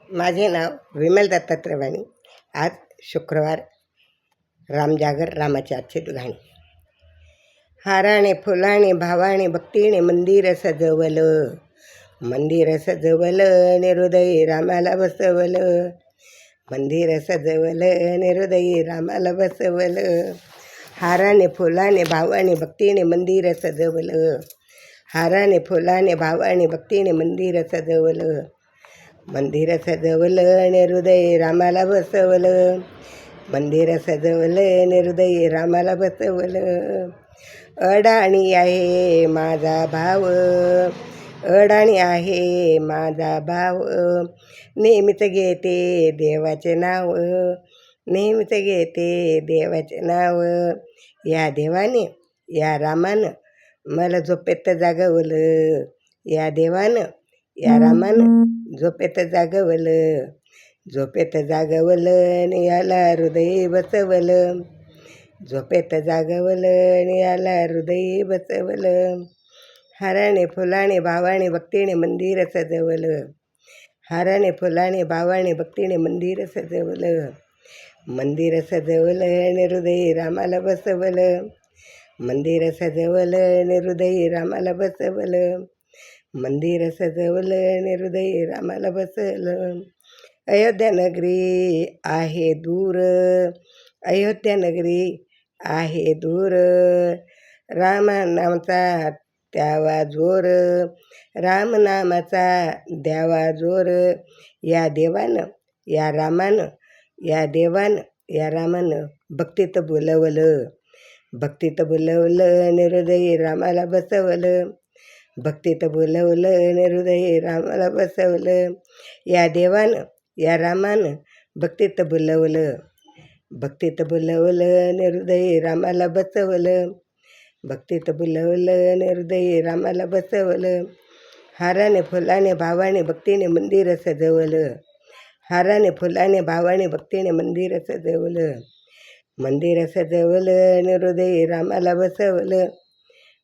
माझे नाव विमल दत्तात्रय वाणी. आज शुक्रवार, रामजागर, रामाची आजची गाणी. हाराने फुलाने भावाने भक्तीने मंदिर सजवलं, मंदिर सजवलं हृदयी रामाला बसवलं, मंदिर सजवलं हृदयी रामाला बसवलं. हाराने फुलाने भावाने भक्तीने मंदिर सजवलं, हाराने फुलाने भावाने भक्तीने मंदिर सजवलं, मंदिर सजवलं हृदय रामाला बसवलं, मंदिर सजवलं हृदय रामाला बसवलं. अडाणी आहे माझा भाव, अडाणी आहे माझा भाव, नेहमीच घेते देवाचे नाव, नेहमीच घेते देवाचे नाव. या देवाने या रामानं मला झोपेत जागवलं, या देवानं या रामानं झोपेत जागवलं, झोपेत जागवलं आणि याला हृदय बसवलं, झोपेत जागवलं आणि याला हृदय बसवलं. हाराने फुलाने भावाने भक्तीने मंदिर सजवलं, हाराने फुलाने भावाने भक्तीने मंदिर सजवलं, मंदिर सजवलं आणि हृदय रामाला बसवलं, मंदिर सजवलं आणि हृदय रामाला बसवलं, मंदिर सजवलं आणि हृदय रामाला बसवलं. अयोध्या नगरी आहे दूर, अयोध्या नगरी आहे दूर, रामनामाचा द्यावा जोर, रामनामाचा द्यावा जोर. या देवानं या रामानं, या देवानं या रामानं भक्तीत बोलवलं, भक्तीत बोलवलं आणि हृदय रामाला बसवलं, भक्तीत बोलवलं आणि हृदय रामाला बसवलं. या देवानं या रामानं भक्तीत बोलवलं, भक्तीत बोलवलं आणि हृदय रामाला बसवलं, भक्तीत बोलवलं आणि हृदय रामाला बसवलं. हाराने फुलाने भावाने भक्तीने मंदिर सजवलं, हाराने फुलाने भावाने भक्तीने मंदिर सजवलं, मंदिर सजवलं आणि हृदय रामाला बसवलं,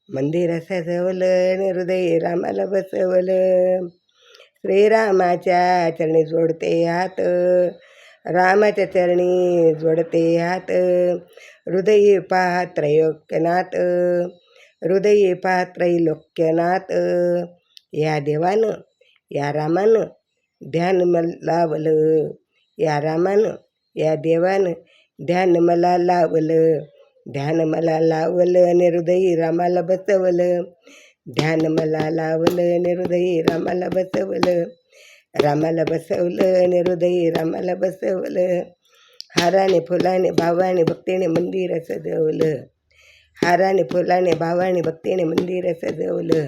मंदिर सजवलं आणि हृदय रामाला बसवलं. श्रीरामाच्या चरणी जोडते हात, रामाच्या चरणी जोडते हात, हृदयी पाहा त्रैलोक्यनाथ, हृदयी पाहा त्रैलोक्यनाथ. या देवानं या रामानं ध्यान मला लावलं, या रामानं या देवानं ध्यान मला लावलं, ध्यान मला लावलं आणि हृदयी रामाला बसवलं, ध्यान मला लावलं आणि हृदयी रामाला बसवलं, रामाला बसवलं आणि हृदयी रामाला बसवलं. हाराने फुलाने भावाने भक्तीने मंदिर सजवलं, हाराने फुलाने भावाने भक्तीने मंदिर सजवलं,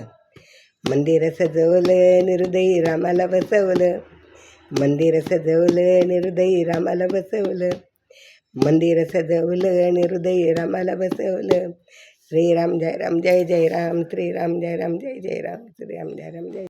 मंदिर सजवलं आणि हृदयी रामाला बसवलं, मंदिर सजवलं आणि हृदयी रामाला बसवलं, मंदिर सजवलं आणि हृदय रामाला बसवलं. श्रीराम जय राम जय जय राम, श्रीराम जय राम जय जय राम, श्रीराम जय राम जय.